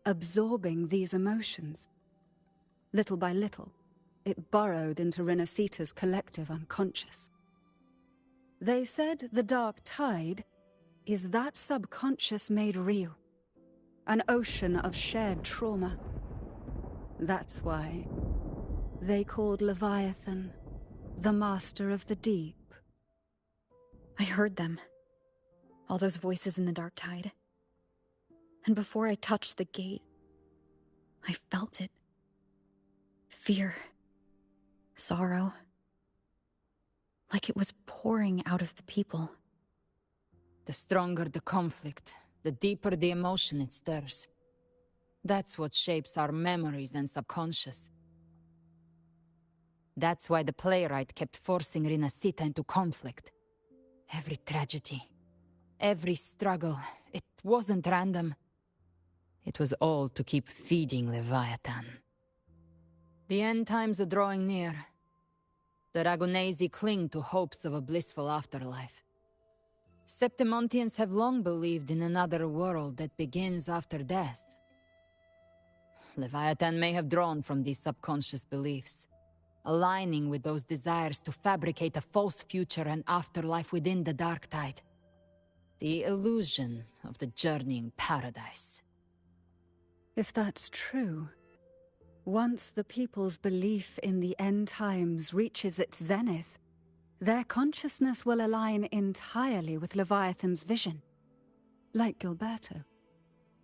absorbing these emotions. Little by little, it burrowed into Rinasita's collective unconscious. They said the dark tide is that subconscious made real, an ocean of shared trauma. That's why they called Leviathan the Master of the Deep. I heard them. All those voices in the dark tide. And before I touched the gate, I felt it. Fear. Sorrow. Like it was pouring out of the people. The stronger the conflict, the deeper the emotion it stirs. That's what shapes our memories and subconscious. That's why the playwright kept forcing Rinasita into conflict. Every tragedy, every struggle, it wasn't random. It was all to keep feeding Leviathan. The end times are drawing near. The Ragunesi cling to hopes of a blissful afterlife. Septimontians have long believed in another world that begins after death. Leviathan may have drawn from these subconscious beliefs, aligning with those desires to fabricate a false future and afterlife within the dark tide. The illusion of the journeying paradise. If that's true, once the people's belief in the end times reaches its zenith, their consciousness will align entirely with Leviathan's vision, like Gilberto,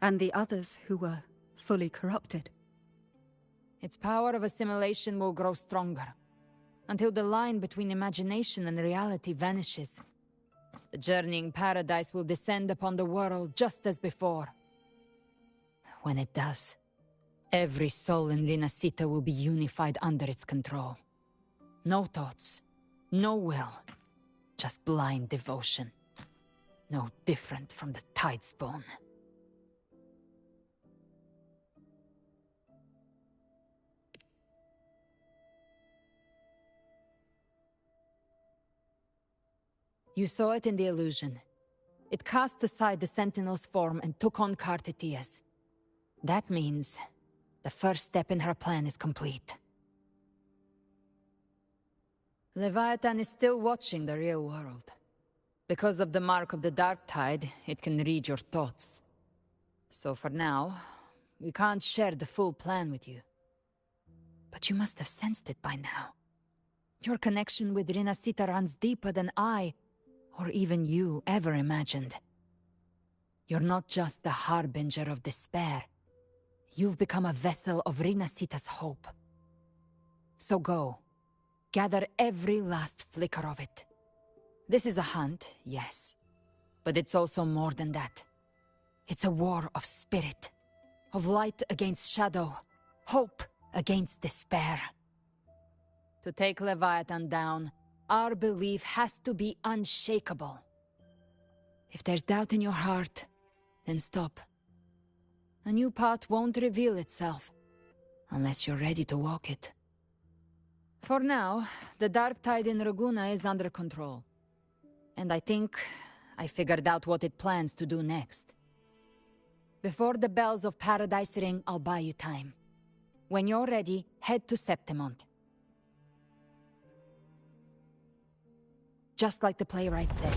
and the others who were fully corrupted. Its power of assimilation will grow stronger, until the line between imagination and reality vanishes. The journeying paradise will descend upon the world just as before. When it does, every soul in Rinasita will be unified under its control. No thoughts, no will, just blind devotion. No different from the Tidespawn. You saw it in the illusion. It cast aside the Sentinel's form and took on Cartitia's. That means the first step in her plan is complete. Leviathan is still watching the real world. Because of the mark of the Dark Tide, it can read your thoughts. So for now, we can't share the full plan with you. But you must have sensed it by now. Your connection with Rinasita runs deeper than I, or even you, ever imagined. You're not just the harbinger of despair. You've become a vessel of Rinasita's hope. So go. Gather every last flicker of it. This is a hunt, yes. But it's also more than that. It's a war of spirit. Of light against shadow. Hope against despair. To take Leviathan down, our belief has to be unshakable. If there's doubt in your heart, then stop. A new path won't reveal itself, unless you're ready to walk it. For now, the dark tide in Raguna is under control. And I think I figured out what it plans to do next. Before the bells of Paradise ring, I'll buy you time. When you're ready, head to Septimont. Just like the playwright said,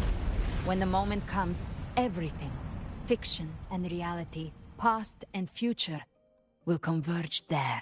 when the moment comes, everything, fiction and reality, past and future, will converge there.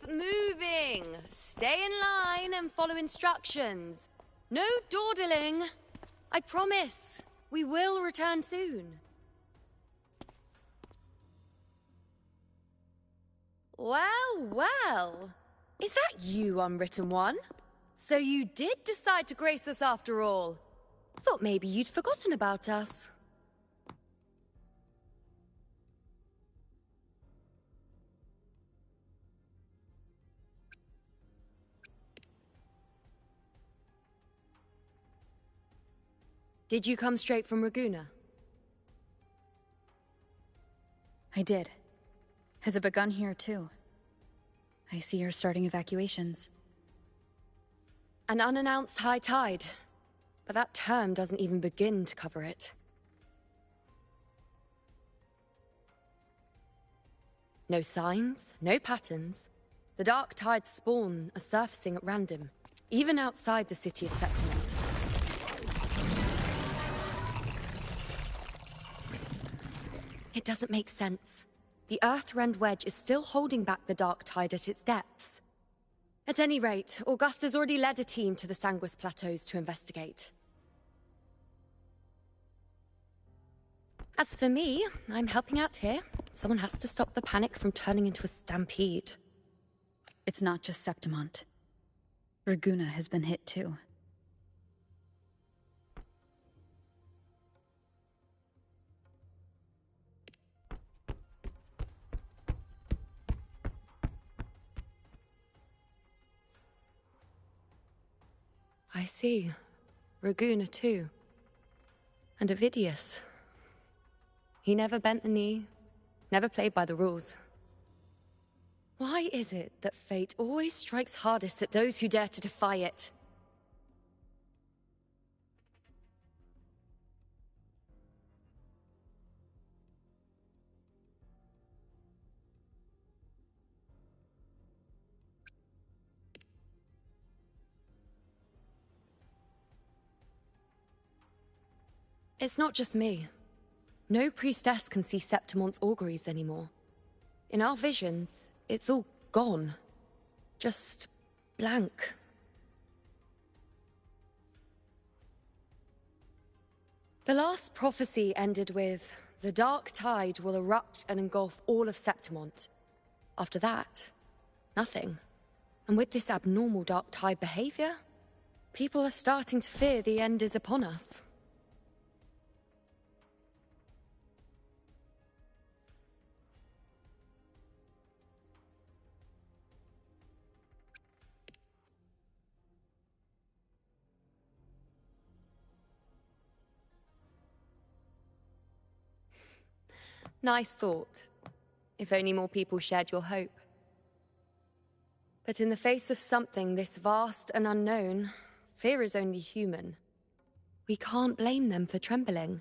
moving. Stay in line and follow instructions. No dawdling. I promise. We will return soon. Well, well. Is that you, Unwritten One? So you did decide to grace us after all. Thought maybe you'd forgotten about us. Did you come straight from Raguna? I did. Has it begun here, too? I see you're starting evacuations. An unannounced high tide. But that term doesn't even begin to cover it. No signs, no patterns. The dark tide's spawn are surfacing at random, even outside the city of Septimont. It doesn't make sense. The Earth-rend wedge is still holding back the dark tide at its depths. At any rate, Augusta's already led a team to the Sanguis Plateaus to investigate. As for me, I'm helping out here. Someone has to stop the panic from turning into a stampede. It's not just Septimont. Raguna has been hit too. I see. Raguna too. And Ovidius. He never bent the knee, never played by the rules. Why is it that fate always strikes hardest at those who dare to defy it? It's not just me. No priestess can see Septimont's auguries anymore. In our visions, it's all gone. Just blank. The last prophecy ended with, the dark tide will erupt and engulf all of Septimont. After that, nothing. And with this abnormal dark tide behavior, people are starting to fear the end is upon us. Nice thought. If only more people shared your hope. But in the face of something this vast and unknown, fear is only human. We can't blame them for trembling.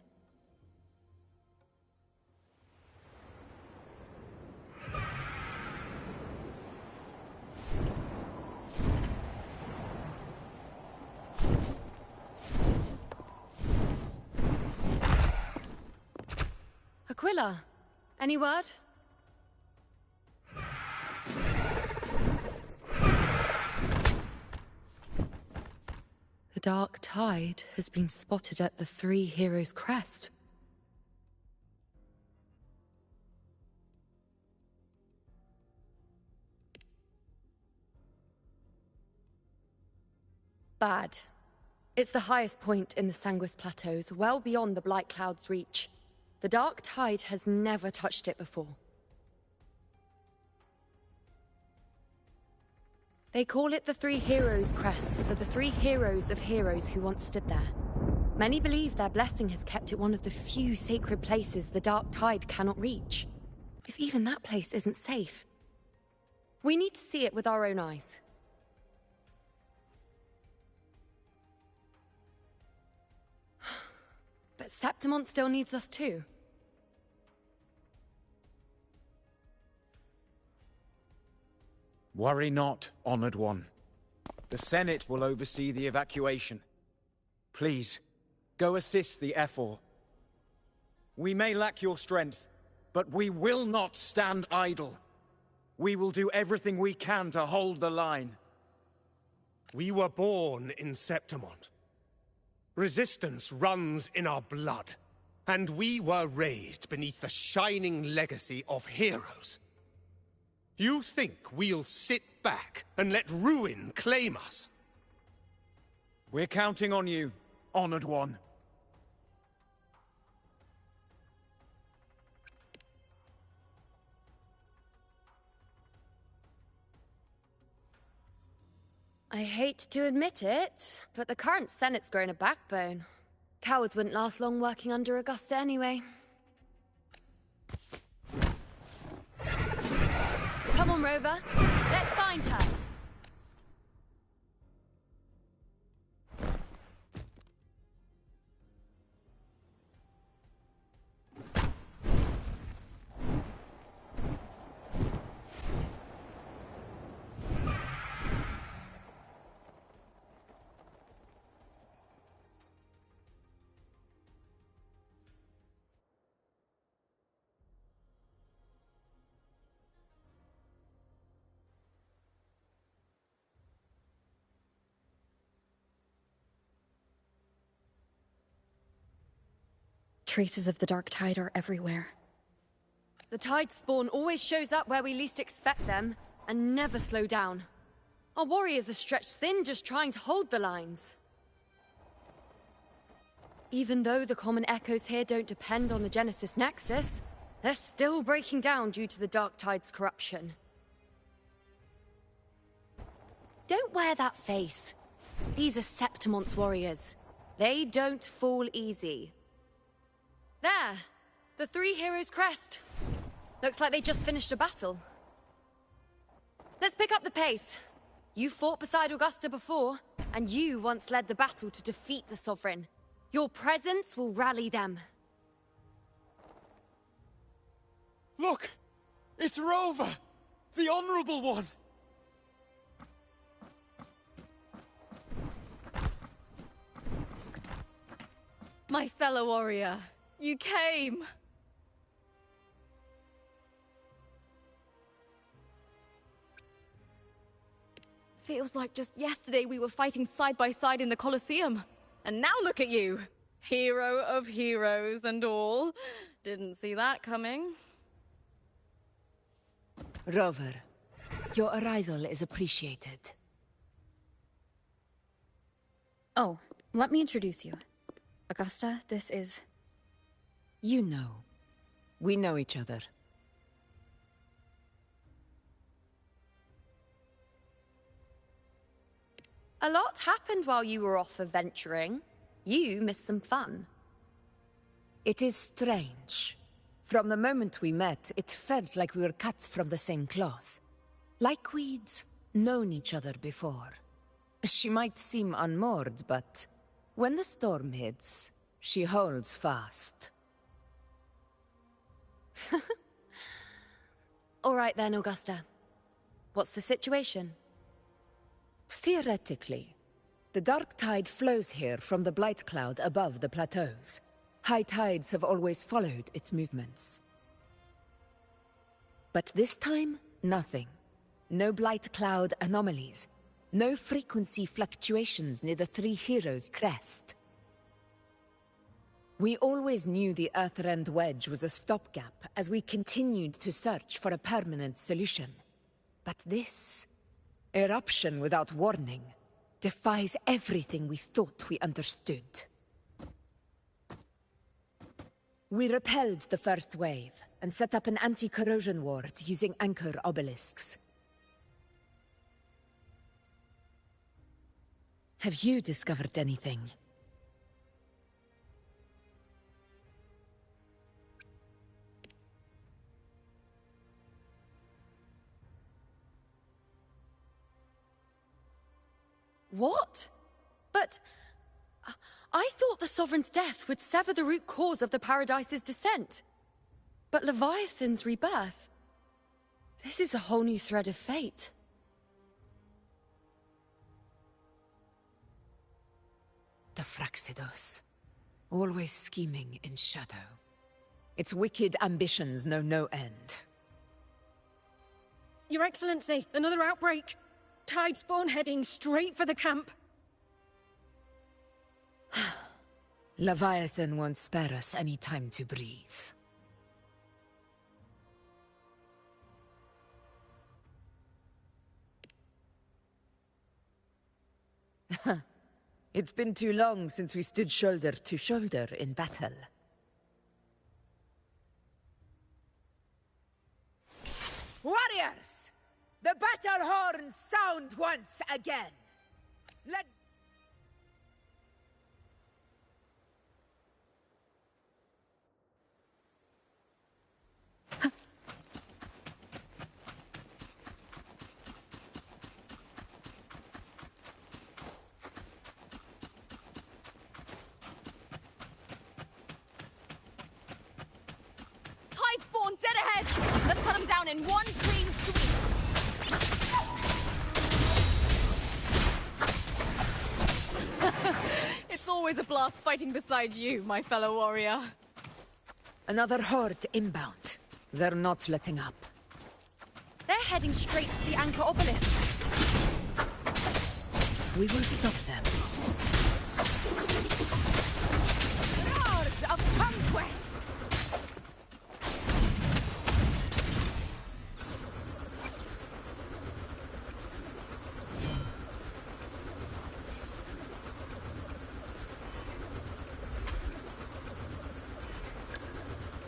Aquila, any word? The dark tide has been spotted at the Three Heroes' Crest. Bad. It's the highest point in the Sanguis Plateaus, well beyond the Blight Cloud's reach. The dark tide has never touched it before. They call it the Three Heroes' Crest for the three heroes of heroes who once stood there. Many believe their blessing has kept it one of the few sacred places the dark tide cannot reach. If even that place isn't safe, we need to see it with our own eyes. But Septimont still needs us too. Worry not, Honored One. The Senate will oversee the evacuation. Please, go assist the Ephor. We may lack your strength, but we will not stand idle. We will do everything we can to hold the line. We were born in Septimont. Resistance runs in our blood. And we were raised beneath the shining legacy of heroes. You think we'll sit back and let ruin claim us? We're counting on you, Honored One. I hate to admit it, but the current Senate's grown a backbone. Cowards wouldn't last long working under Augusta anyway. Come on, Rover. Let's find her. Traces of the dark tide are everywhere. The tide spawn always shows up where we least expect them, and never slow down. Our warriors are stretched thin just trying to hold the lines. Even though the common echoes here don't depend on the Genesis Nexus, they're still breaking down due to the dark tide's corruption. Don't wear that face. These are Septimont's warriors. They don't fall easy. There! The three heroes' crest. Looks like they just finished a battle. Let's pick up the pace. You fought beside Augusta before, and you once led the battle to defeat the Sovereign. Your presence will rally them. Look! It's Rover! The Honorable One! My fellow warrior, you came! Feels like just yesterday we were fighting side by side in the Colosseum. And now look at you! Hero of heroes and all. Didn't see that coming. Rover, your arrival is appreciated. Oh, let me introduce you. Augusta, this is... You know. We know each other. A lot happened while you were off adventuring. You missed some fun. It is strange. From the moment we met, it felt like we were cut from the same cloth. Like we'd known each other before. She might seem unmoored, but when the storm hits, she holds fast. All right then, Augusta. What's the situation? Theoretically, the dark tide flows here from the blight cloud above the plateaus. High tides have always followed its movements. But this time, nothing. No blight cloud anomalies. No frequency fluctuations near the Three Heroes' crest. We always knew the Earthrend Wedge was a stopgap as we continued to search for a permanent solution. But this eruption without warning defies everything we thought we understood. We repelled the first wave and set up an anti-corrosion ward using anchor obelisks. Have you discovered anything? What? But... I thought the Sovereign's death would sever the root cause of the Paradise's descent. But Leviathan's rebirth... This is a whole new thread of fate. The Fraxidos. Always scheming in shadow. Its wicked ambitions know no end. Your Excellency, another outbreak. Tide spawn heading straight for the camp. Leviathan won't spare us any time to breathe. It's been too long since we stood shoulder to shoulder in battle. Warriors! The battle horns sound once again! Let... Tide spawn dead ahead! Let's cut them down in one clean sweep! It's always a blast fighting beside you, my fellow warrior. Another horde inbound. They're not letting up. They're heading straight for the Anchor Obelisk. We will stop them. Roars of conquest!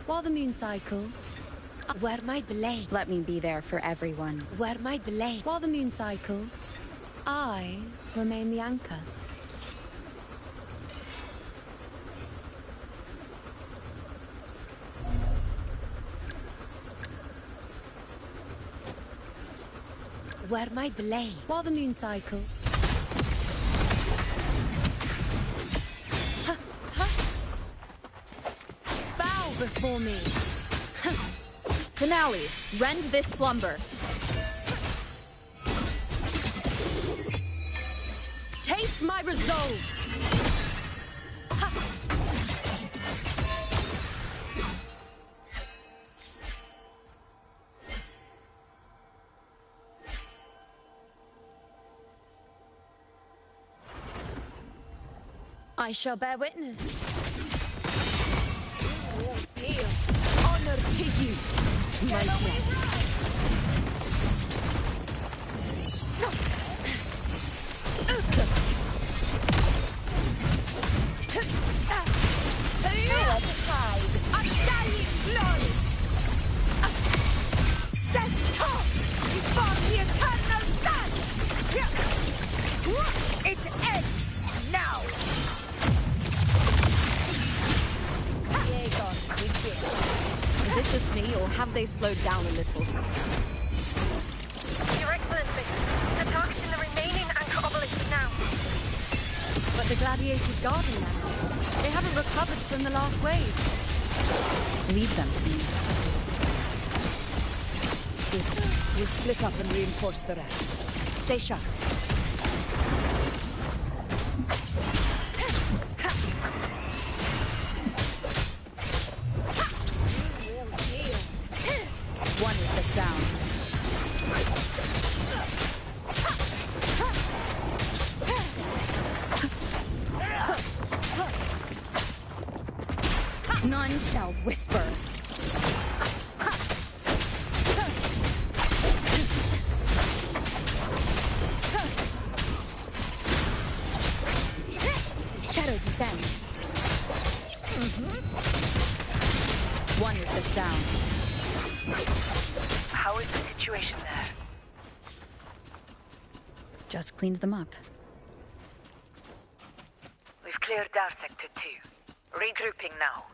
While the moon cycles, Where my blade? Let me be there for everyone. Where my blade? while the moon cycles, I remain the anchor. Where my blade? While the moon cycles. Bow before me. Finale, rend this slumber. Taste my resolve. I shall bear witness. Honor to you, my friend. Undying glory! Stand tall before the eternal sun! It ends now! Is it just me, or have they slowed down a little? Your Excellency, the target's in the remaining Anchor Obelisk now. But the gladiators guarding them. They haven't recovered from the last wave. Leave them to me. We'll split up and reinforce the rest. Stay sharp. One with the sound. None shall whisper. Shadow descends. One with the sound. How is the situation there? Just cleaned them up. We've cleared our Sector 2. Regrouping now.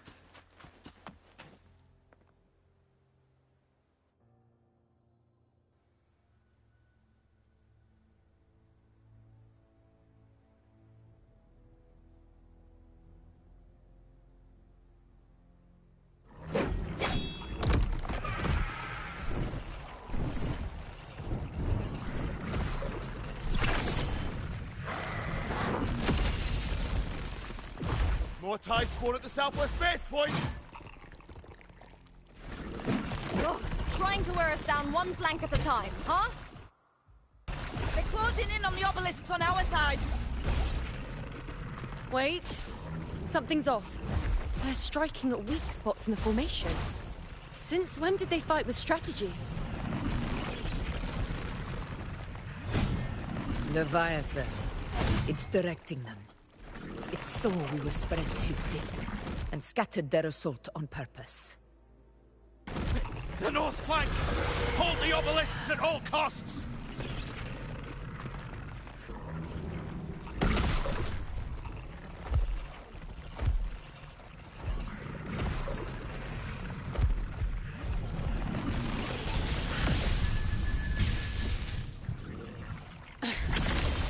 More tide spawn at the southwest base point! trying to wear us down one flank at a time, huh? They're closing in on the obelisks on our side. Wait. Something's off. They're striking at weak spots in the formation. Since when did they fight with strategy? Leviathan. It's directing them. It saw we were spread too thin, and scattered their assault on purpose. The north flank! Hold the obelisks at all costs!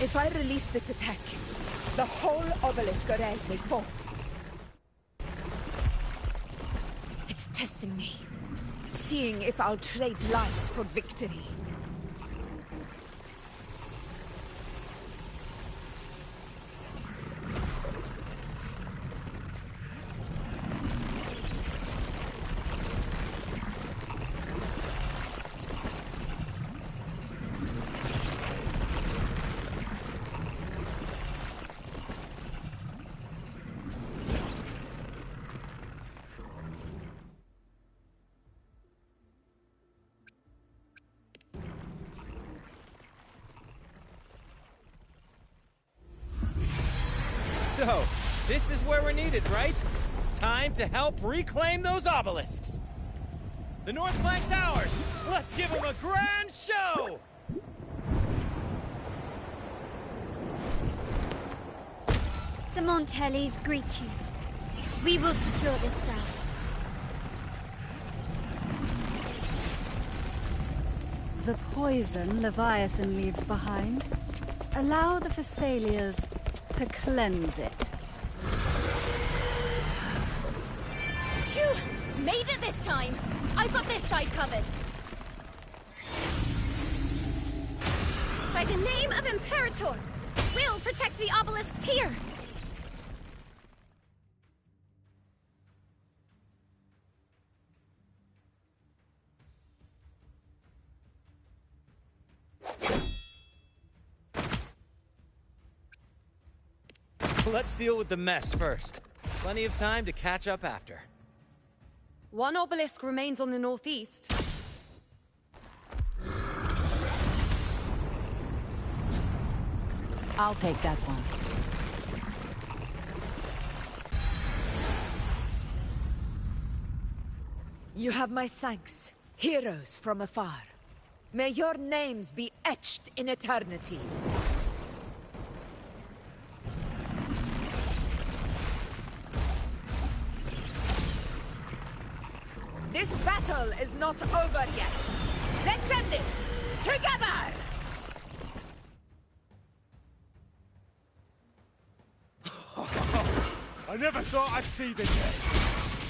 If I release this attack, the whole obelisk array may fall. It's testing me, seeing if I'll trade lives for victory. So, this is where we're needed, right? Time to help reclaim those obelisks. The north flank's ours. Let's give them a grand show! The Montellis greet you. We will secure this south. The poison Leviathan leaves behind, allow the Thessalians to cleanse it. Phew! Made it this time! I've got this side covered. By the name of Imperator, we'll protect the obelisks here! Let's deal with the mess first. Plenty of time to catch up after. One obelisk remains on the northeast. I'll take that one. You have my thanks, heroes from afar. May your names be etched in eternity. This battle is not over yet. Let's end this together! I never thought I'd see the day.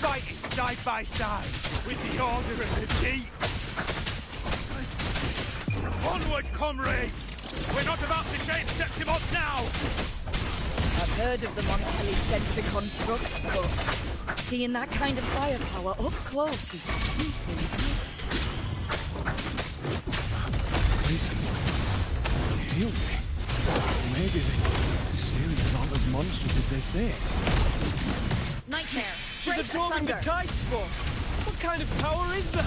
Fighting side by side with the Order of the Deep. Onward, comrades! We're not about to shake Septimont now! I've heard of the Montelli-centric constructs, but seeing that kind of firepower up close is something else. Listen, heal me. Maybe the Thessalians aren't as monstrous as they say. Nightmare! She's Break absorbing the asunder. tide spawn! What kind of power is that?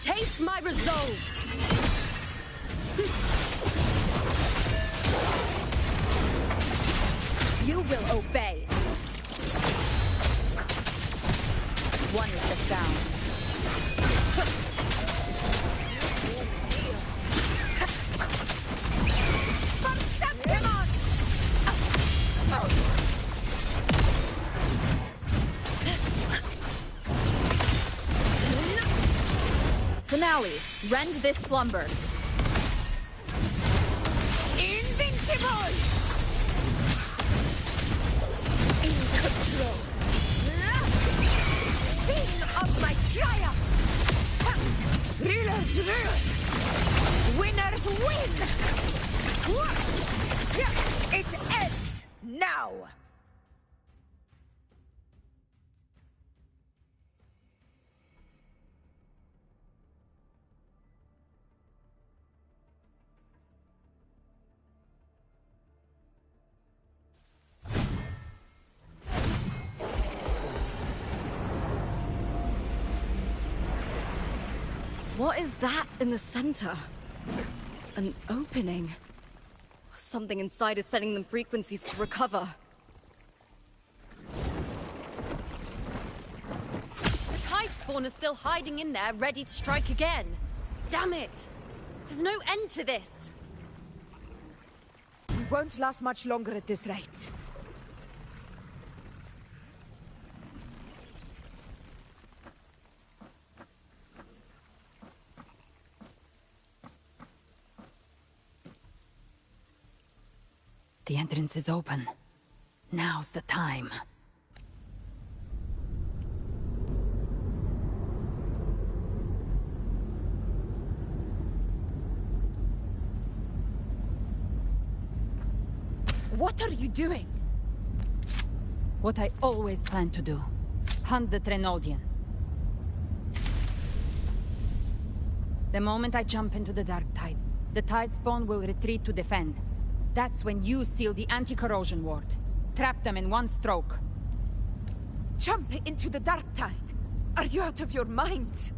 Taste my resolve! You will obey. One is the sound. From Septimon! Finale. Rend this slumber. Invincible! In control. Scene of my triumph! Rulers rule! Winner Winners win! It ends now! What is that in the center? An opening. Something inside is sending them frequencies to recover. The Tide Spawn is still hiding in there, ready to strike again. Damn it! There's no end to this. We won't last much longer at this rate. The entrance is open. Now's the time. What are you doing? What I always planned to do. Hunt the Trenodian. The moment I jump into the Dark Tide, the Tide Spawn will retreat to defend. That's when you seal the anti-corrosion ward. Trap them in one stroke. Jump into the Dark Tide? Are you out of your mind?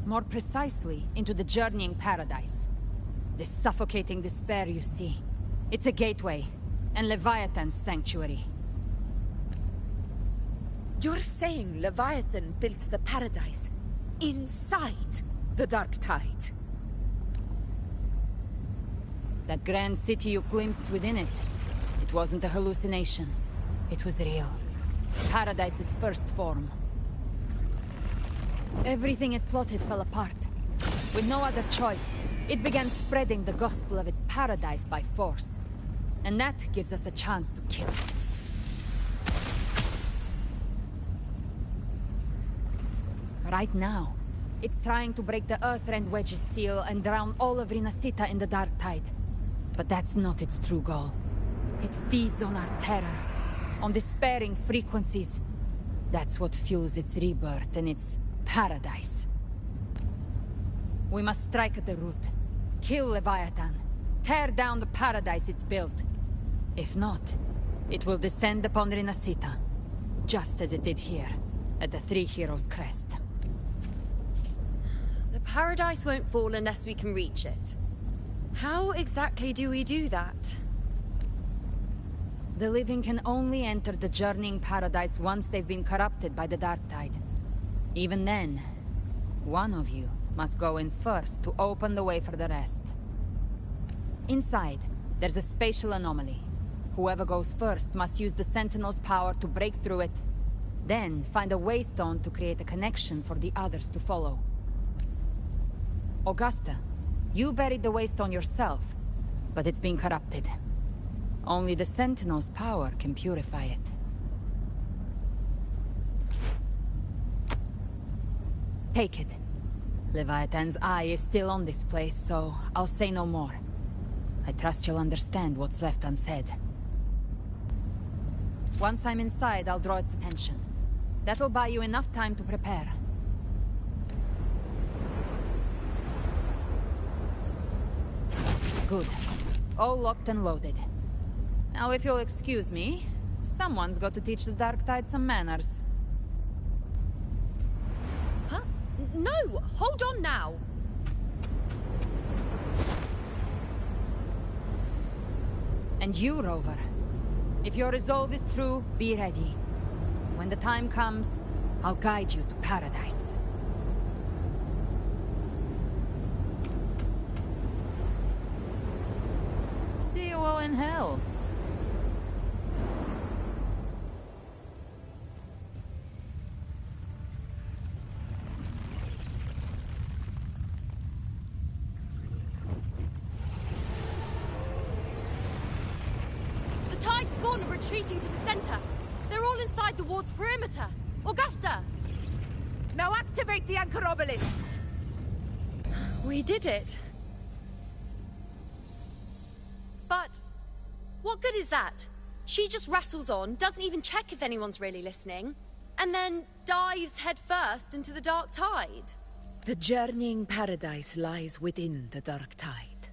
More precisely, into the journeying paradise. The suffocating despair you see. It's a gateway, and Leviathan's sanctuary. You're saying Leviathan built the paradise inside the Dark Tide? That grand city you glimpsed within it, it wasn't a hallucination. It was real. Paradise's first form. Everything it plotted fell apart. With no other choice, it began spreading the gospel of its paradise by force. And that gives us a chance to kill it. Right now, it's trying to break the Earthrend Wedge's seal and drown all of Rinasita in the Dark Tide. But that's not its true goal. It feeds on our terror, on despairing frequencies. That's what fuels its rebirth and its paradise. We must strike at the root. Kill Leviathan. Tear down the paradise it's built. If not, it will descend upon Rinasita, just as it did here, at the Three Heroes' Crest. The paradise won't fall unless we can reach it. How exactly do we do that? The living can only enter the journeying paradise once they've been corrupted by the Dark Tide. Even then, one of you must go in first to open the way for the rest. Inside, there's a spatial anomaly. Whoever goes first must use the Sentinel's power to break through it, then find a waystone to create a connection for the others to follow. Augusta, you buried the waystone yourself, but it's been corrupted. Only the Sentinel's power can purify it. Take it. Leviathan's eye is still on this place, so I'll say no more. I trust you'll understand what's left unsaid. Once I'm inside, I'll draw its attention. That'll buy you enough time to prepare. Good. All locked and loaded. Now if you'll excuse me, someone's got to teach the Dark Tide some manners. Huh? No! Hold on now! And you, Rover. If your resolve is true, be ready. When the time comes, I'll guide you to paradise. See you all in hell. Retreating to the center. They're all inside the ward's perimeter. Augusta! Now activate the anchor obelisks! We did it. But what good is that? She just rattles on, doesn't even check if anyone's really listening, and then dives headfirst into the dark tide. The journeying paradise lies within the dark tide.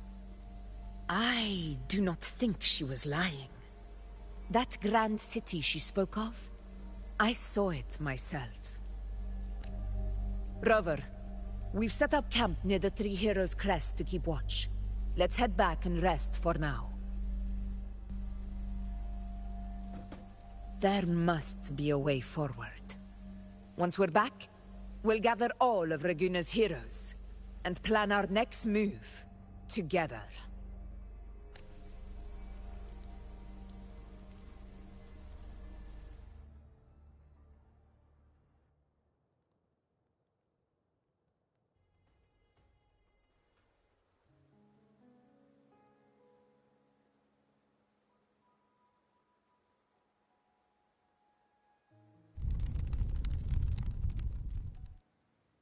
I do not think she was lying. That grand city she spoke of, I saw it myself. Rover, we've set up camp near the Three Heroes crest to keep watch. Let's head back and rest for now. There must be a way forward. Once we're back, we'll gather all of Raguna's heroes and plan our next move together.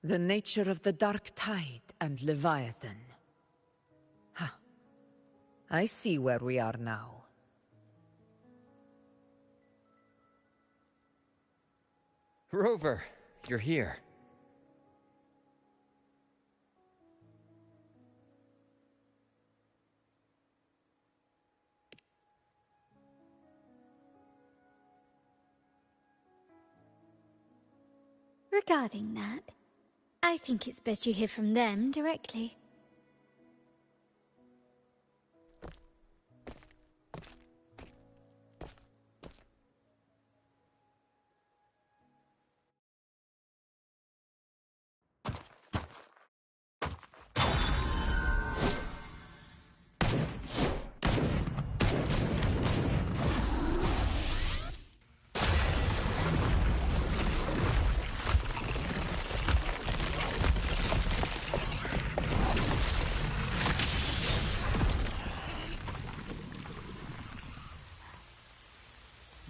The nature of the dark tide and Leviathan. Huh. I see where we are now. Rover, you're here. Regarding that, I think it's best you hear from them directly.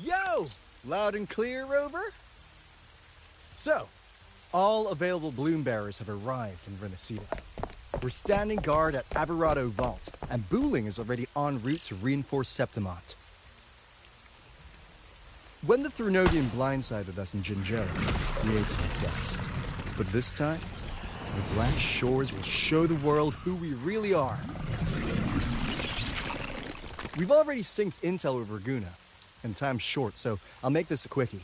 Yo! Loud and clear, Rover? So, all available bloom bearers have arrived in Renacida. We're standing guard at Averado Vault, and Booling is already en route to reinforce Septimont. When the Threnodian blindsided us in Jinzhou, we ate some dust. But this time, the Black Shores will show the world who we really are. We've already synced intel with Raguna, and time's short, so I'll make this a quickie.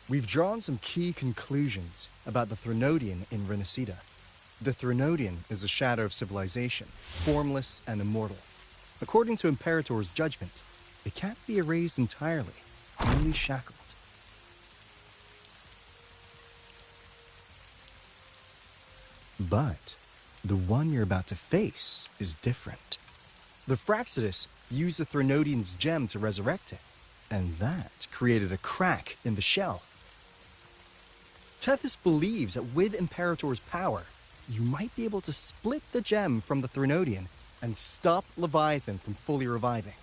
We've drawn some key conclusions about the Threnodian in Renacida. The Threnodian is a shadow of civilization, formless and immortal. According to Imperator's judgment, it can't be erased entirely, only shackled. But the one you're about to face is different. The Fraxidus used the Threnodian's gem to resurrect it, and that created a crack in the shell. Tethys believes that with Imperator's power, you might be able to split the gem from the Threnodian and stop Leviathan from fully reviving.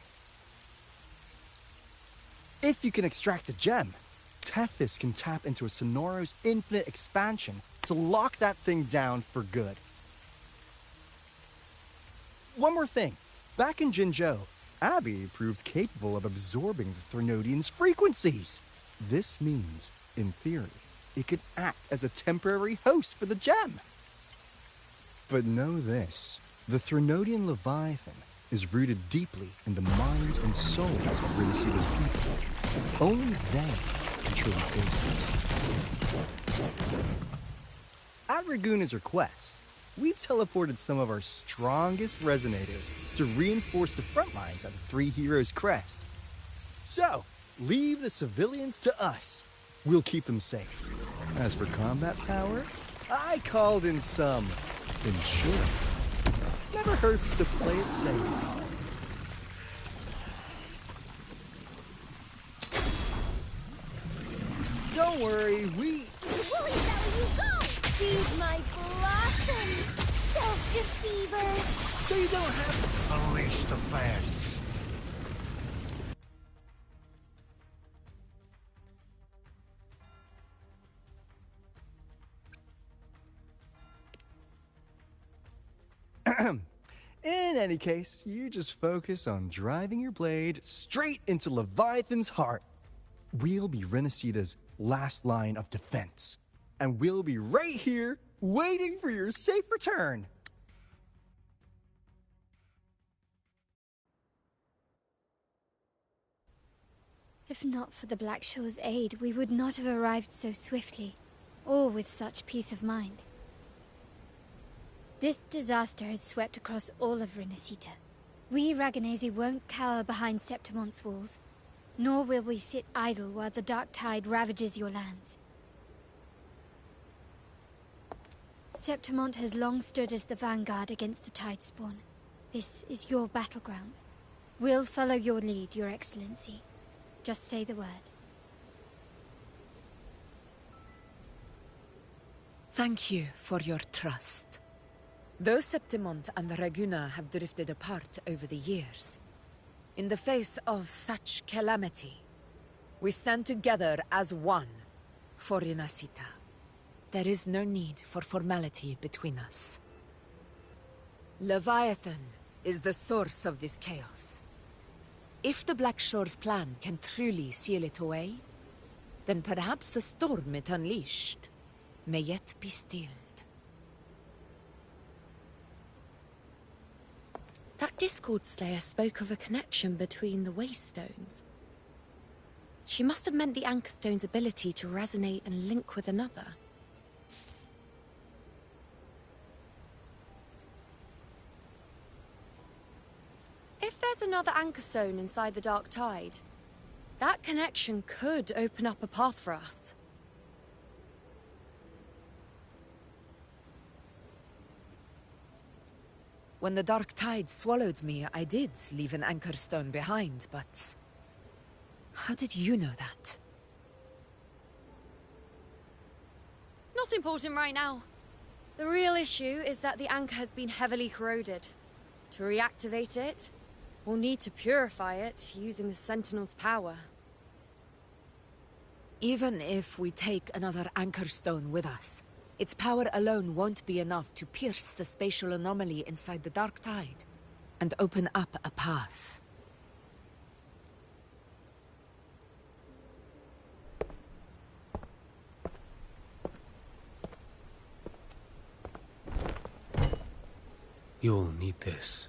If you can extract the gem, Tethys can tap into a Sonoro's infinite expansion to lock that thing down for good. One more thing. Back in Jinzhou, Abby proved capable of absorbing the Threnodian's frequencies. This means, in theory, it could act as a temporary host for the gem. But know this, the Threnodian Leviathan is rooted deeply in the minds and souls of Renacida's people. Only they can truly face it. At Raguna's request, we've teleported some of our strongest resonators to reinforce the front lines at the Three Heroes crest. So, leave the civilians to us. We'll keep them safe. As for combat power, I called in some insurance. Never hurts to play it safe. Don't worry, we... Woolly Belly, you go! Feed my blossoms, self-deceivers! So you don't have to unleash the fans. In any case, you just focus on driving your blade straight into Leviathan's heart. We'll be Renacita's last line of defense, and we'll be right here waiting for your safe return. If not for the Blackshore's aid, we would not have arrived so swiftly, or with such peace of mind. This disaster has swept across all of Renacita. We Raganazi won't cower behind Septimon's walls, nor will we sit idle while the dark tide ravages your lands. Septimont has long stood as the vanguard against the Tidespawn. This is your battleground. We'll follow your lead, Your Excellency. Just say the word. Thank you for your trust. Though Septimont and Raguna have drifted apart over the years, in the face of such calamity, we stand together as one for Renacita. There is no need for formality between us. Leviathan is the source of this chaos. If the Blackshore's plan can truly seal it away, then perhaps the storm it unleashed may yet be stilled. That Discord Slayer spoke of a connection between the Waystones. She must have meant the Anchorstone's ability to resonate and link with another. If there's another Anchorstone inside the Dark Tide, that connection could open up a path for us. When the Dark Tide swallowed me, I did leave an Anchorstone behind, but... how did you know that? Not important right now. The real issue is that the anchor has been heavily corroded. To reactivate it, we'll need to purify it using the Sentinel's power. Even if we take another Anchorstone with us, its power alone won't be enough to pierce the spatial anomaly inside the Dark Tide and open up a path. You'll need this.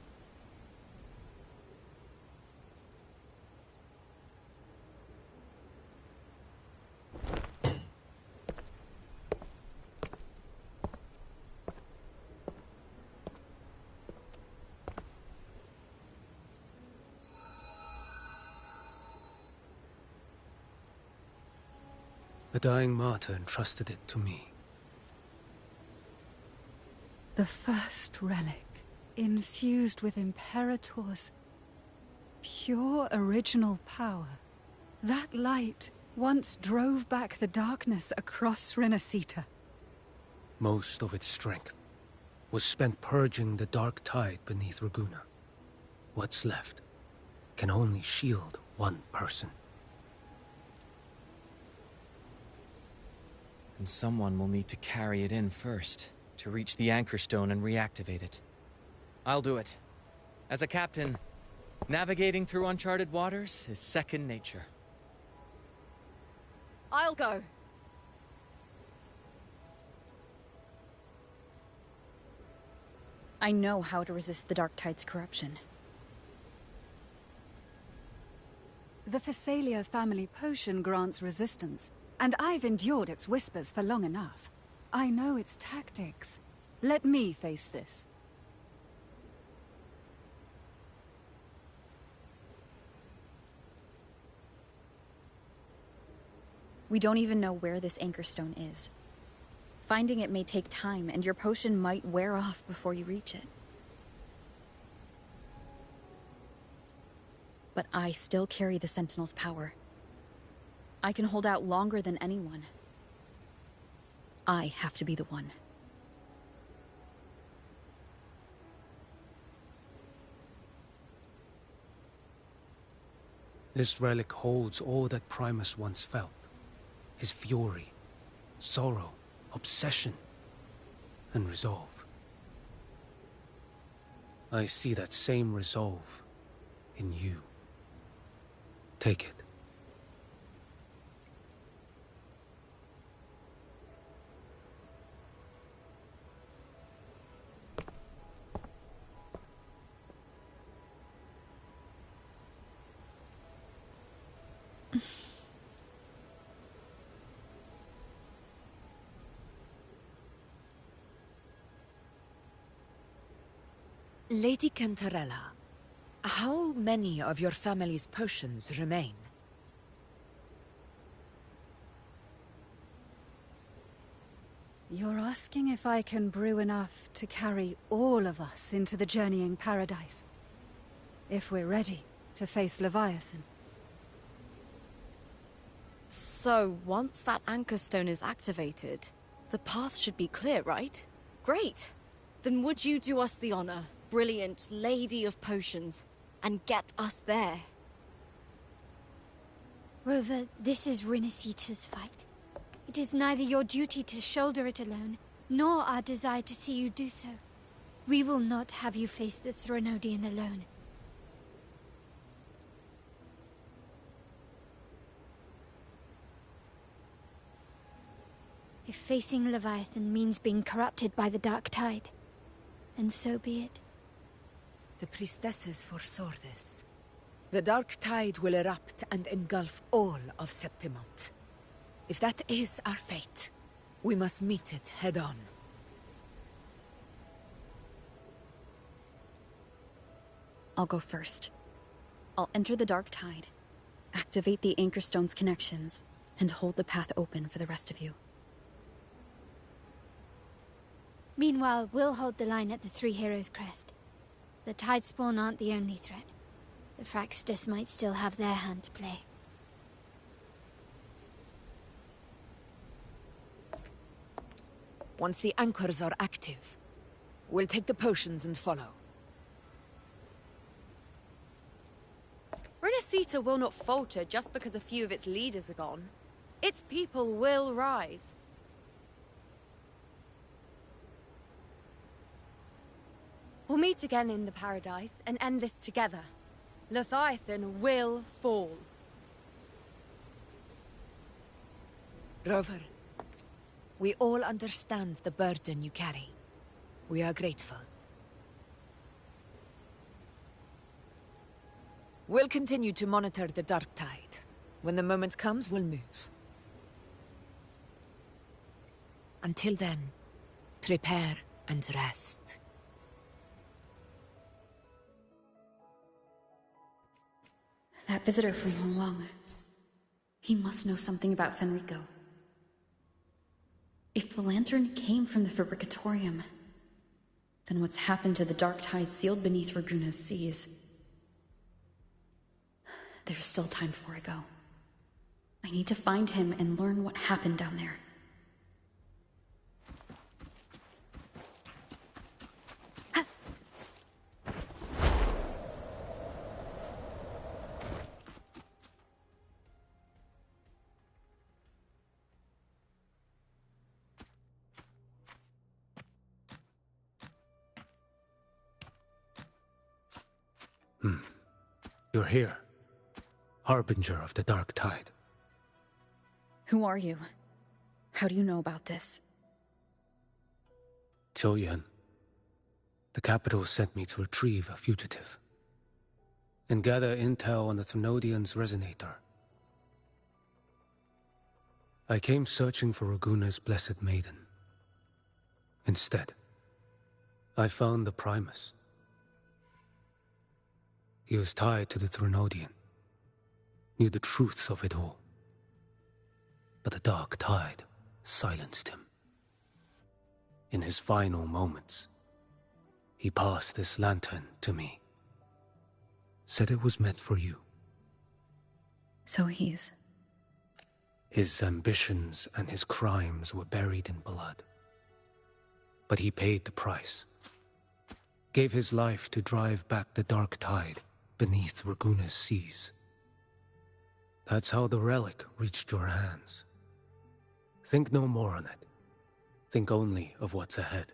A dying martyr entrusted it to me. The first relic, infused with Imperator's pure original power. That light once drove back the darkness across Renacita. Most of its strength was spent purging the dark tide beneath Raguna. What's left can only shield one person. And someone will need to carry it in first, to reach the Anchorstone and reactivate it. I'll do it. As a captain, navigating through uncharted waters is second nature. I'll go. I know how to resist the Dark Tide's corruption. The Phasalia family potion grants resistance, and I've endured its whispers for long enough. I know its tactics. Let me face this. We don't even know where this Anchorstone is. Finding it may take time, and your potion might wear off before you reach it. But I still carry the Sentinel's power. I can hold out longer than anyone. I have to be the one. This relic holds all that Primus once felt. His fury, sorrow, obsession, and resolve. I see that same resolve in you. Take it. Lady Cantarella, how many of your family's potions remain? You're asking if I can brew enough to carry all of us into the journeying paradise? If we're ready to face Leviathan. So, once that anchor stone is activated, the path should be clear, right? Great! Then would you do us the honor, brilliant Lady of Potions, and get us there? Rover, this is Rinasita's fight. It is neither your duty to shoulder it alone, nor our desire to see you do so. We will not have you face the Threnodian alone. If facing Leviathan means being corrupted by the Dark Tide, then so be it. The priestesses foresaw this. The Dark Tide will erupt and engulf all of Septimont. If that is our fate, we must meet it head-on. I'll go first. I'll enter the Dark Tide, activate the Anchor Stone's connections, and hold the path open for the rest of you. Meanwhile, we'll hold the line at the Three Heroes Crest. The Tidespawn aren't the only threat. The Fraxtus might still have their hand to play. Once the anchors are active, we'll take the potions and follow. Renacita will not falter just because a few of its leaders are gone. Its people will rise. We'll meet again in the paradise and end this together. Leviathan will fall. Rover, we all understand the burden you carry. We are grateful. We'll continue to monitor the Dark Tide. When the moment comes, we'll move. Until then, prepare and rest. That visitor from Huang, he must know something about Fenrico. If the lantern came from the Fabricatorium, then what's happened to the Dark Tide sealed beneath Raguna's seas? There's still time before I go. I need to find him and learn what happened down there. You're here. Harbinger of the Dark Tide. Who are you? How do you know about this? Choyan. The capital sent me to retrieve a fugitive. And gather intel on the Threnodian's resonator. I came searching for Raguna's Blessed Maiden. Instead, I found the Primus. He was tied to the Threnodian, knew the truths of it all. But the Dark Tide silenced him. In his final moments, he passed this lantern to me. Said it was meant for you. So he's... His ambitions and his crimes were buried in blood. But he paid the price. Gave his life to drive back the Dark Tide beneath Raguna's seas. That's how the relic reached your hands. Think no more on it. Think only of what's ahead.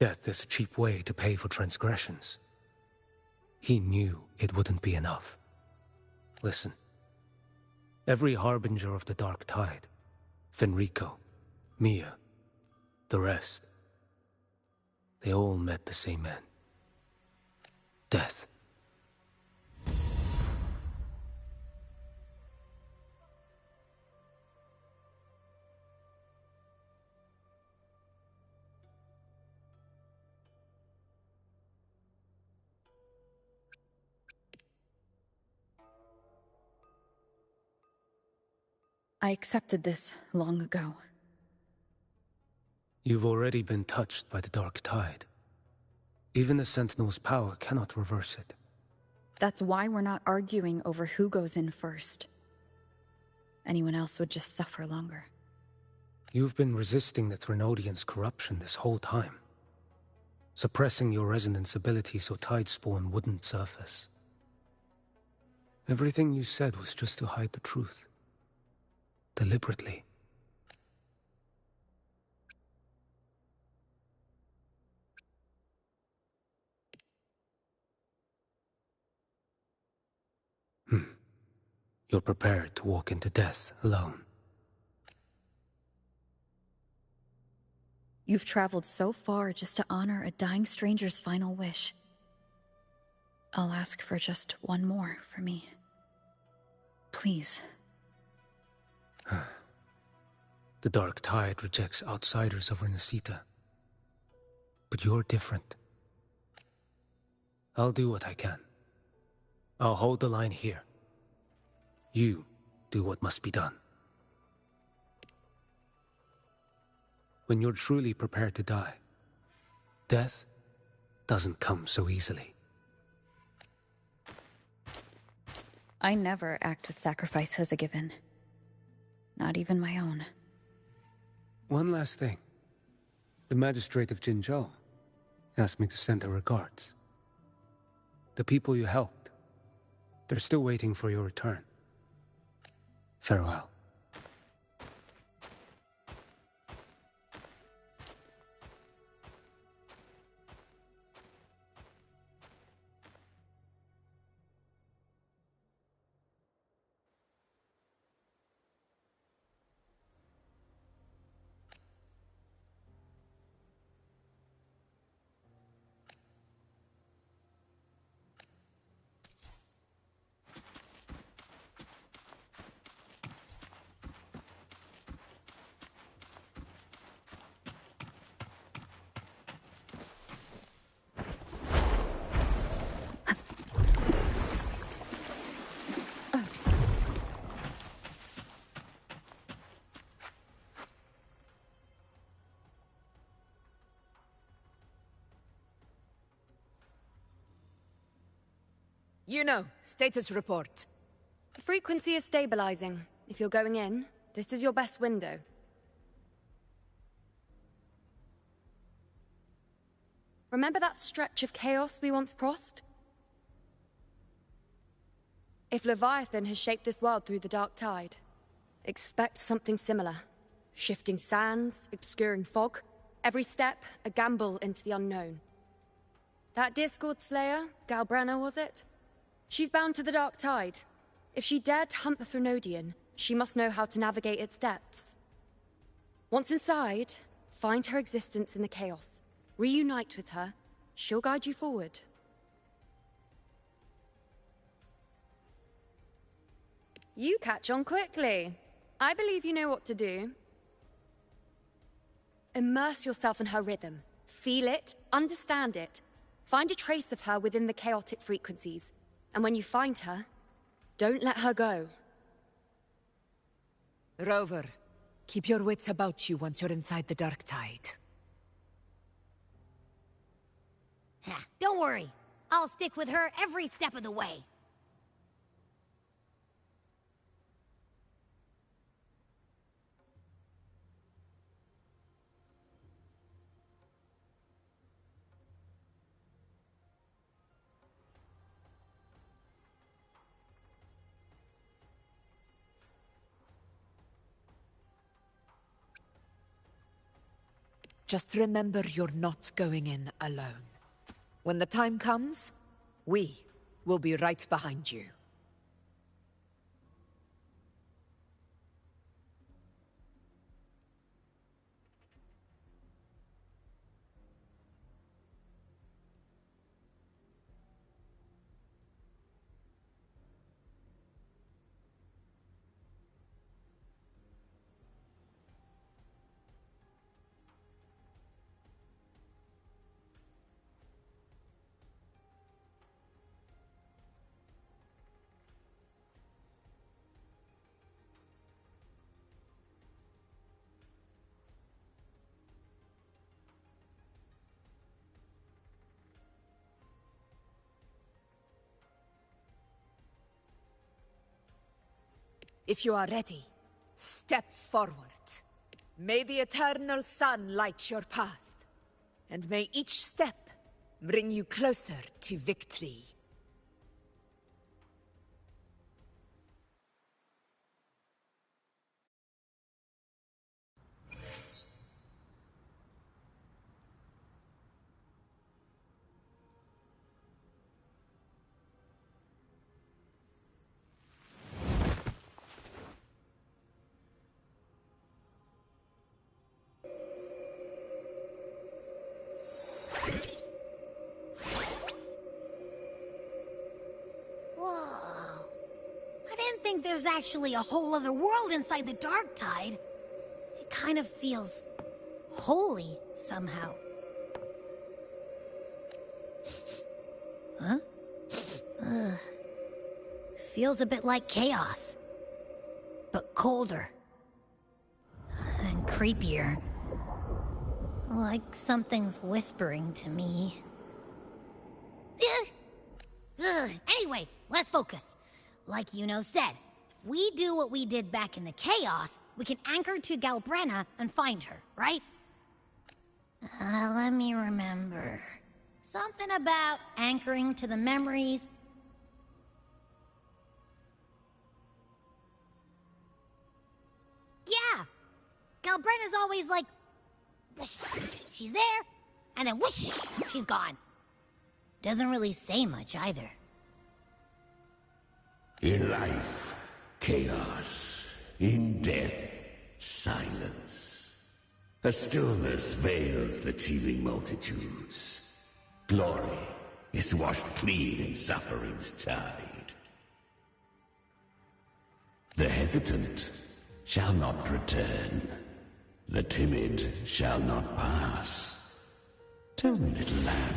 Death is a cheap way to pay for transgressions. He knew it wouldn't be enough. Listen. Every harbinger of the Dark Tide, Fenrico, Mia, the rest, they all met the same end. Death. I accepted this long ago. You've already been touched by the Dark Tide. Even the Sentinel's power cannot reverse it. That's why we're not arguing over who goes in first. Anyone else would just suffer longer. You've been resisting the Threnodians' corruption this whole time. Suppressing your resonance ability so Tidespawn wouldn't surface. Everything you said was just to hide the truth. Deliberately. You're prepared to walk into death alone. You've traveled so far just to honor a dying stranger's final wish. I'll ask for just one more for me. Please. The Dark Tide rejects outsiders of Renacita. But you're different. I'll do what I can. I'll hold the line here. You do what must be done. When you're truly prepared to die, death doesn't come so easily. I never act with sacrifice as a given. Not even my own. One last thing. The magistrate of Jinzhou asked me to send her regards. The people you helped, they're still waiting for your return. Farewell. You know, status report. The frequency is stabilizing. If you're going in, this is your best window. Remember that stretch of chaos we once crossed? If Leviathan has shaped this world through the Dark Tide, expect something similar. Shifting sands, obscuring fog, every step a gamble into the unknown. That Discord Slayer, Galbrenna was it? She's bound to the Dark Tide. If she dared to hunt the Threnodian, she must know how to navigate its depths. Once inside, find her existence in the chaos. Reunite with her. She'll guide you forward. You catch on quickly. I believe you know what to do. Immerse yourself in her rhythm. Feel it, understand it. Find a trace of her within the chaotic frequencies. And when you find her, don't let her go. Rover, keep your wits about you once you're inside the Dark Tide. Don't worry. I'll stick with her every step of the way. Just remember you're not going in alone. When the time comes, we will be right behind you. If you are ready, step forward. May the eternal sun light your path, and may each step bring you closer to victory. There's actually a whole other world inside the Dark Tide. It kind of feels holy somehow. Huh? Feels a bit like chaos, but colder and creepier. Like something's whispering to me. Anyway, let's focus. Like Yuno said, if we do what we did back in the Chaos, we can anchor to Galbrenna and find her, right? Let me remember. Something about anchoring to the memories. Yeah! Galbrenna's always like... whoosh, she's there, and then whoosh, she's gone. Doesn't really say much either. In life, chaos. In death, silence. A stillness veils the teeming multitudes. Glory is washed clean in suffering's tide. The hesitant shall not return. The timid shall not pass. Tell me, little lamb,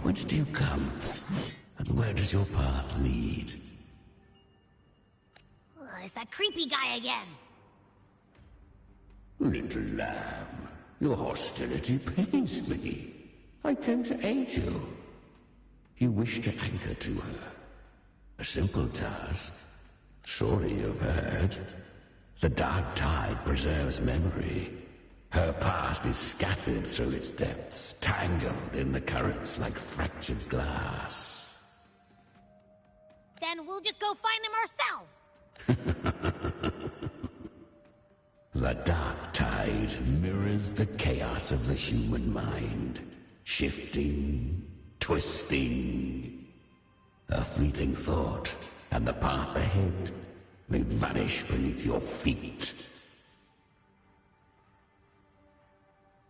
whence do you come? And where does your path lead? It's that creepy guy again. Little lamb, your hostility pains me. I came to aid you. You wish to anchor to her. A simple task. Surely you've heard. The Dark Tide preserves memory. Her past is scattered through its depths, tangled in the currents like fractured glass. Then we'll just go find them ourselves. The Dark Tide mirrors the chaos of the human mind. Shifting, twisting. A fleeting thought, and the path ahead may vanish beneath your feet.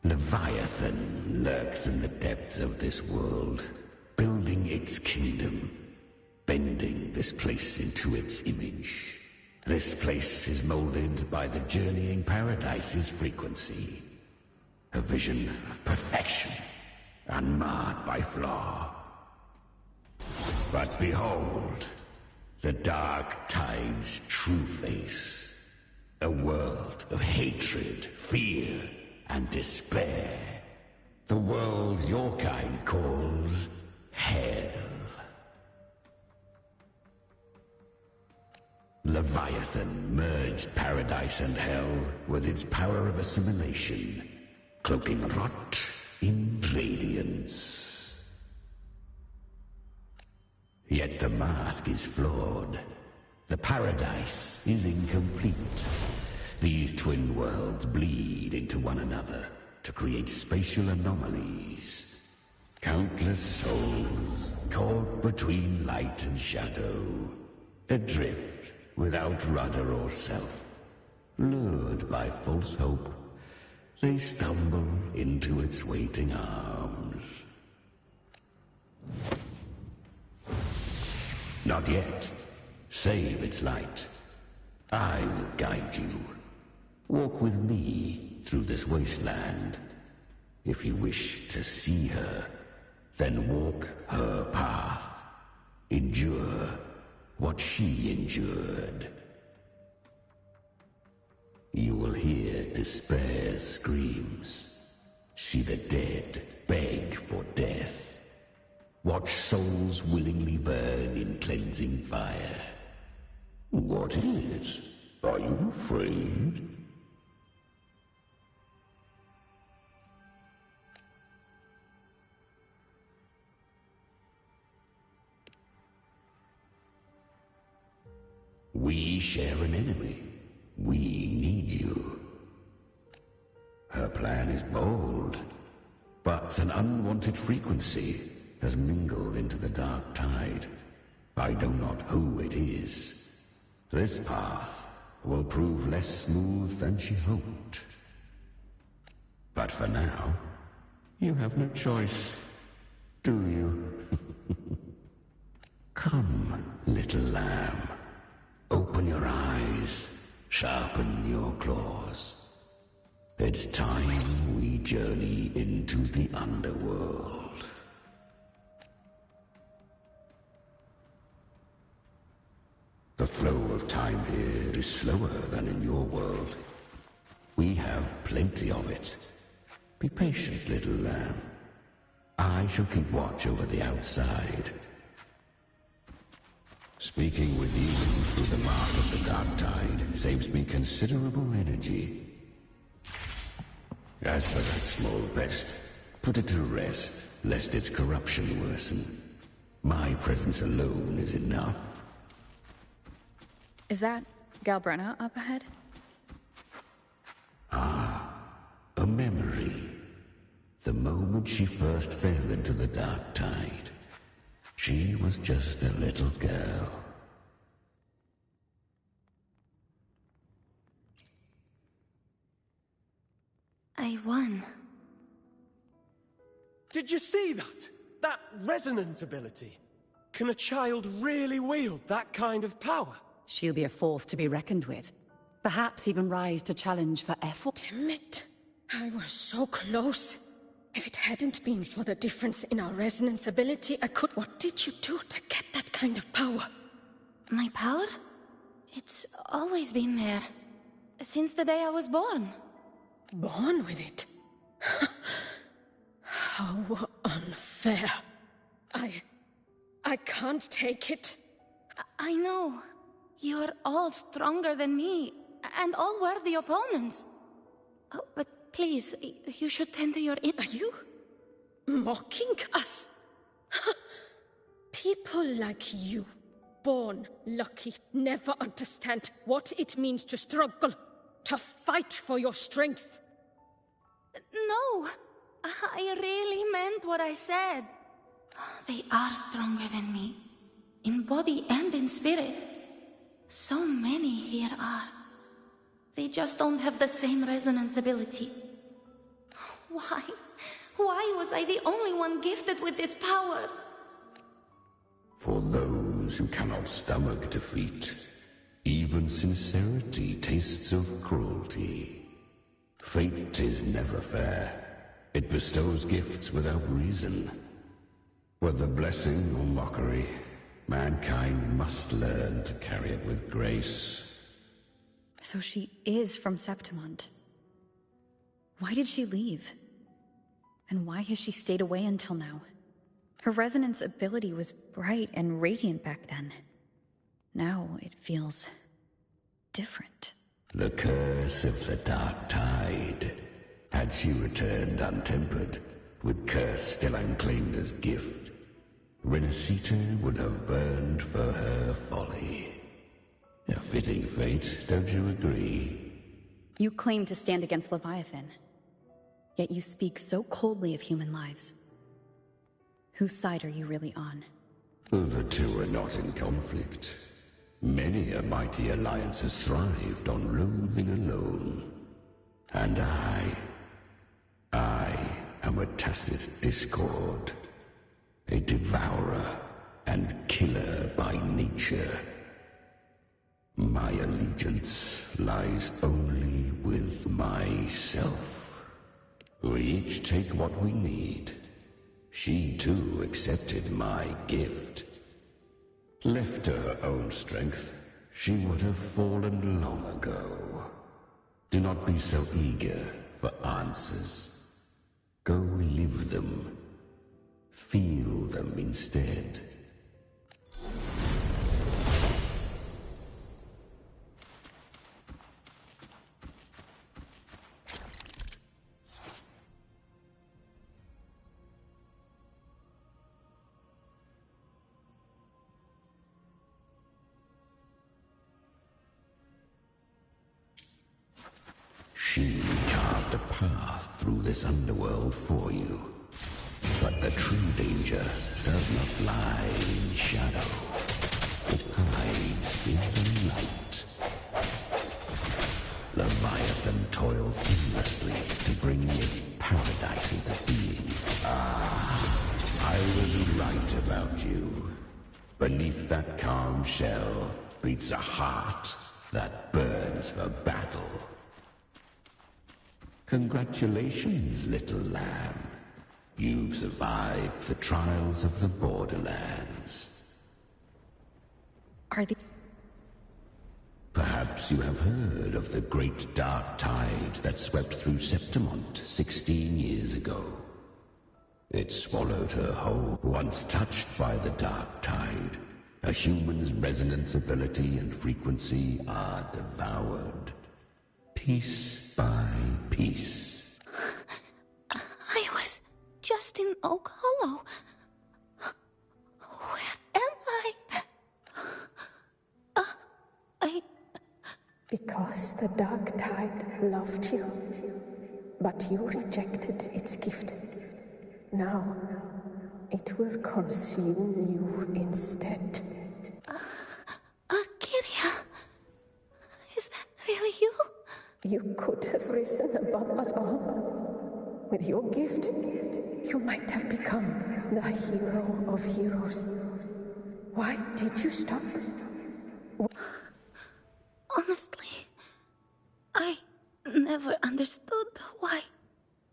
Leviathan lurks in the depths of this world, building its kingdom, bending this place into its image. This place is molded by the journeying paradise's frequency. A vision of perfection, unmarred by flaw. But behold, the Dark Tide's true face. A world of hatred, fear, and despair. The world your kind calls Hell. Leviathan merged paradise and hell with its power of assimilation, cloaking rot in radiance. Yet the mask is flawed. The paradise is incomplete. These twin worlds bleed into one another, to create spatial anomalies. Countless souls caught between light and shadow, adrift without rudder or self. Lured by false hope, they stumble into its waiting arms. Not yet. Save its light. I will guide you. Walk with me through this wasteland. If you wish to see her, then walk her path. Endure what she endured. You will hear despair's screams. See the dead beg for death. Watch souls willingly burn in cleansing fire. What is it? Are you afraid? We share an enemy. We need you. Her plan is bold, but an unwanted frequency has mingled into the dark tide. I know not who it is. This path will prove less smooth than she hoped. But for now, you have no choice, do you? Come, little lamb. Open your eyes, sharpen your claws. It's time we journey into the underworld. The flow of time here is slower than in your world. We have plenty of it. Be patient, little lamb. I shall keep watch over the outside. Speaking with you through the mark of the dark tide saves me considerable energy. As for that small pest, put it to rest, lest its corruption worsen. My presence alone is enough. Is that Galbrenna up ahead? Ah, a memory. The moment she first fell into the dark tide. She was just a little girl. I won. Did you see that? That resonance ability? Can a child really wield that kind of power? She'll be a force to be reckoned with. Perhaps even rise to challenge for effort. Damn it. I was so close. If it hadn't been for the difference in our resonance ability, I could... What did you do to get that kind of power? My power? It's always been there. Since the day I was born. Born with it? How unfair. I can't take it. I know. You're all stronger than me, and all worthy opponents. Oh, but please, you should tend to your... Are you mocking us? People like you, born lucky, never understand what it means to struggle, to fight for your strength. No, I really meant what I said. They are stronger than me, in body and in spirit. So many here are. They just don't have the same resonance ability. Why? Why was I the only one gifted with this power? For those who cannot stomach defeat, even sincerity tastes of cruelty. Fate is never fair. It bestows gifts without reason. Whether blessing or mockery, mankind must learn to carry it with grace. So she is from Septimont. Why did she leave? And why has she stayed away until now? Her resonance ability was bright and radiant back then. Now it feels different. The curse of the dark tide. Had she returned untempered, with curse still unclaimed as gift, Renacita would have burned for her folly. A fitting fate, don't you agree? You claim to stand against Leviathan. Yet you speak so coldly of human lives. Whose side are you really on? The two are not in conflict. Many a mighty alliance has thrived on loathing alone. And I am a tacit discord. A devourer and killer by nature. My allegiance lies only with myself. We each take what we need. She too accepted my gift. Left to her own strength, she would have fallen long ago. Do not be so eager for answers. Go live them. Feel them instead. She carved a path through this underworld for you. But the true danger does not lie in shadow. It hides in the light. Leviathan toils endlessly to bring its paradise into being. I was right about you. Beneath that calm shell beats a heart that burns for battle. Congratulations, little lamb. You've survived the trials of the Borderlands. Are the... Perhaps you have heard of the great dark tide that swept through Septimont 16 years ago. It swallowed her whole. Once touched by the dark tide, a human's resonance ability and frequency are devoured. Piece by piece. I was just in Oak Hollow. Where am I? Because the dark tide loved you, but you rejected its gift. Now, it will consume you instead. Kiria, is that really you? You could have risen above us all. With your gift, you might have become the hero of heroes. Why did you stop? Honestly, I never understood why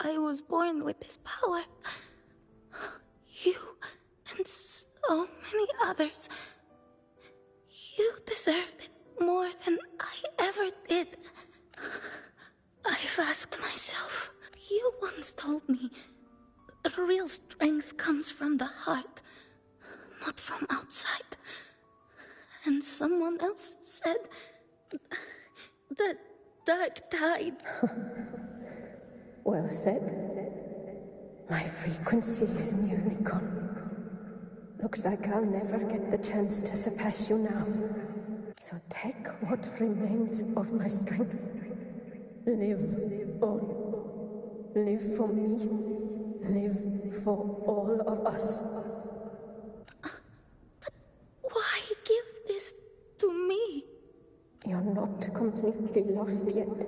I was born with this power. You and so many others. You deserved it more than I ever did. I've asked myself. You once told me the real strength comes from the heart, not from outside. And someone else said the dark tide. Well said. My frequency is nearly gone. Looks like I'll never get the chance to surpass you now. So take what remains of my strength. Live on. Live for me. Live for all of us. But why give this to me? You're not completely lost yet.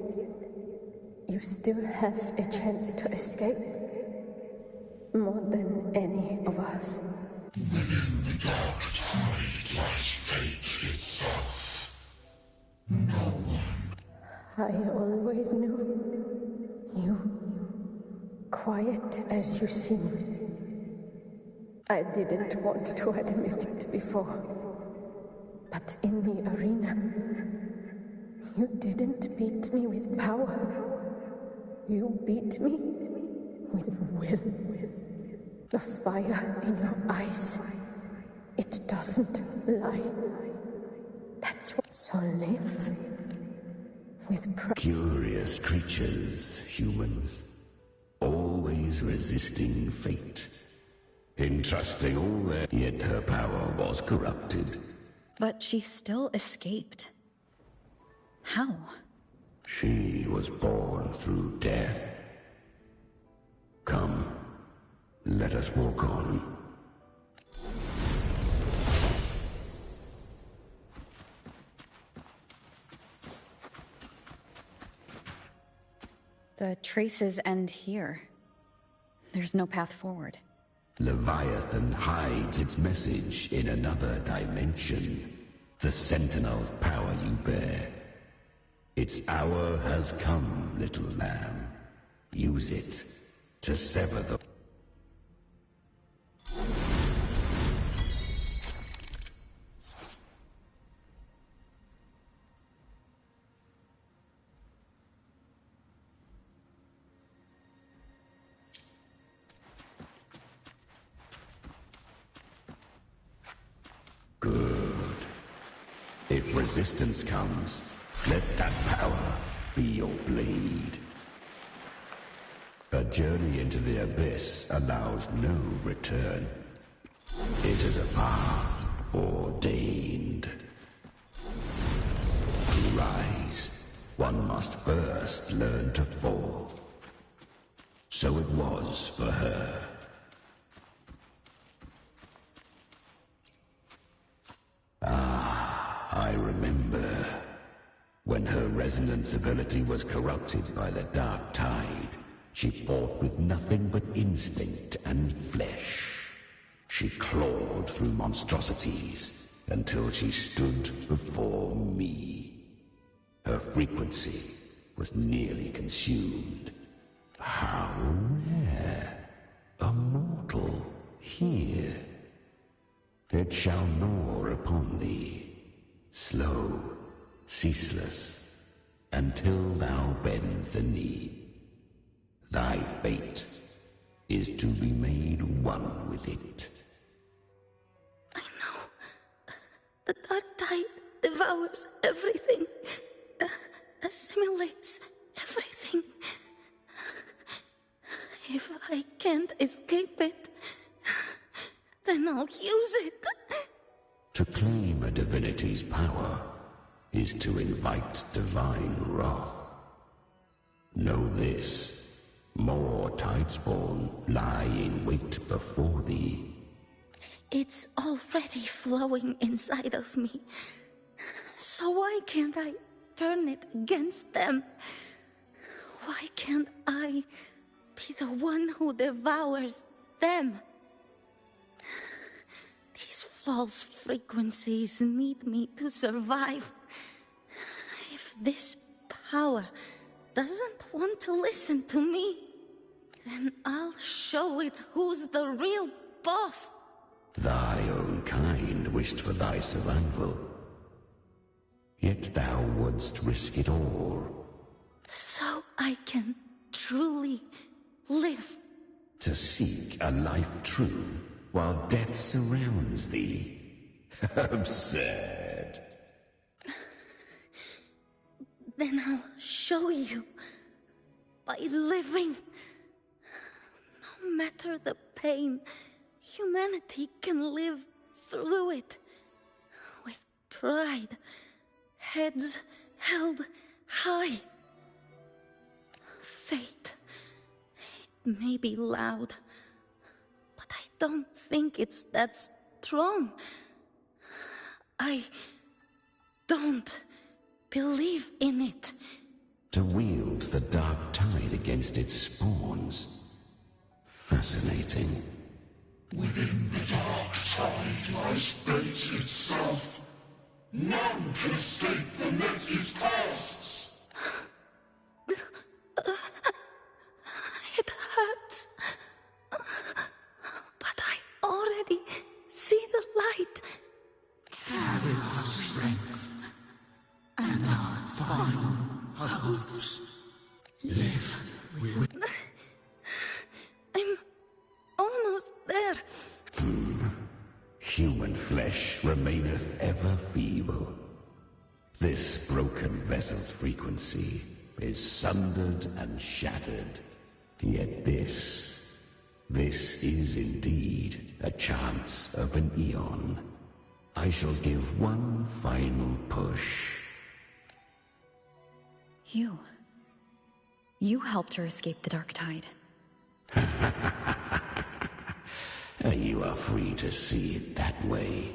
You still have a chance to escape. More than any of us. Within the dark tide lies fate itself. No one. I always knew. You. Quiet as you seem. I didn't want to admit it before. But in the arena, you didn't beat me with power. You beat me with will. The fire in your eyes, it doesn't lie. That's what. So live with pride. Curious creatures, humans. Always resisting fate. Entrusting all their... Yet her power was corrupted. But she still escaped. How? She was born through death. Come, let us walk on. The traces end here. There's no path forward. Leviathan hides its message in another dimension. The Sentinel's power you bear. Its hour has come, little lamb. Use it to sever the... Good. If resistance comes, let that power be your blade. A journey into the abyss allows no return. It is a path ordained. To rise, one must first learn to fall. So it was for her. I remember when her resonance ability was corrupted by the dark tide. She fought with nothing but instinct and flesh. She clawed through monstrosities until she stood before me. Her frequency was nearly consumed. How rare! A mortal here. It shall gnaw upon thee, slow, ceaseless, until thou bend the knee. Thy fate is to be made one with it. I know. The dark tide devours everything, assimilates everything. If I can't escape it, then I'll use it. To claim a divinity's power is to invite divine wrath. Know this, more tidespawn lie in wait before thee. It's already flowing inside of me. So why can't I turn it against them? Why can't I be the one who devours them? These false frequencies need me to survive. If this power doesn't want to listen to me, then I'll show it who's the real boss. Thy own kind wished for thy survival. Yet thou wouldst risk it all. So I can truly live. To seek a life true while death surrounds thee. Absurd. Then I'll show you. By living. No matter the pain, humanity can live through it. With pride. Heads held high. Fate. It may be loud, but I don't think it's that strong. I don't believe in it. To wield the dark tide against its spawns. Fascinating. Within the dark tide lies fate itself. None can escape the net it casts. It hurts. But I already see the light. Carry our strength and our final hopes. Live with... I'm almost there. Human flesh remaineth ever feeble. This broken vessel's frequency is sundered and shattered. Yet this is indeed a chance of an eon. I shall give one final push. You helped her escape the dark tide. You are free to see it that way.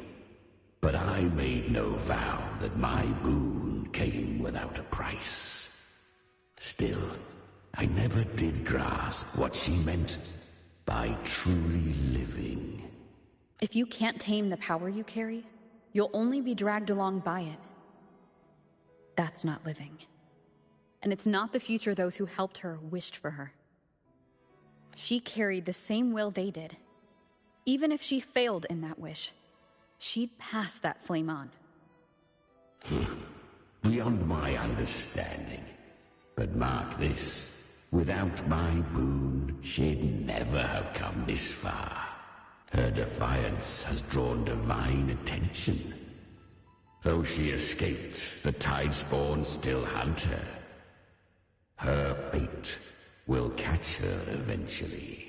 But I made no vow that my boon came without a price. Still, I never did grasp what she meant by truly living. If you can't tame the power you carry, you'll only be dragged along by it. That's not living. And it's not the future those who helped her wished for her. She carried the same will they did. Even if she failed in that wish, she'd pass that flame on. Beyond my understanding. But mark this, without my boon, she'd never have come this far. Her defiance has drawn divine attention. Though she escaped, the Tidespawn still hunt her. Her fate will catch her eventually.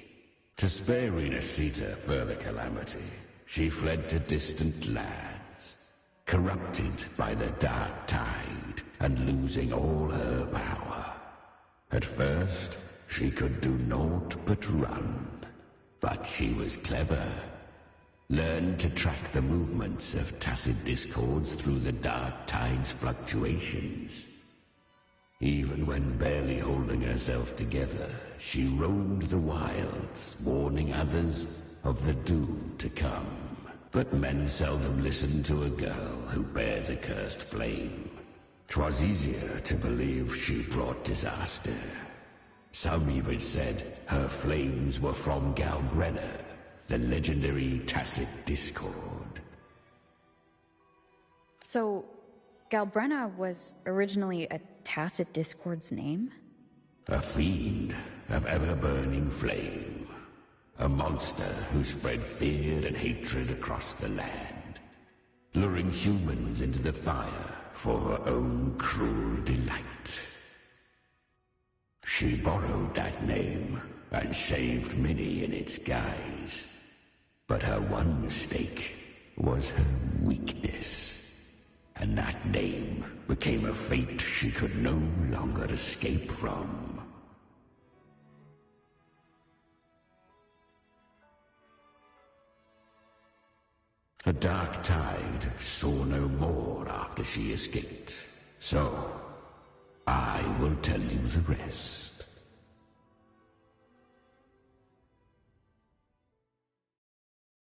To spare Renacita further calamity, she fled to distant lands, corrupted by the Dark Tide and losing all her power. At first, she could do naught but run. But she was clever. Learned to track the movements of tacit discords through the Dark Tide's fluctuations. Even when barely holding herself together, she roamed the wilds, warning others of the doom to come. But men seldom listen to a girl who bears a cursed flame. 'Twas easier to believe she brought disaster. Some even said her flames were from Galbrenna, the legendary tacit discord. So, Galbrenna was originally a tacit discord's name? A fiend of ever-burning flame. A monster who spread fear and hatred across the land, luring humans into the fire for her own cruel delight. She borrowed that name and saved many in its guise. But her one mistake was her weakness. And that name became a fate she could no longer escape from. The Dark Tide saw no more after she escaped. So, I will tell you the rest.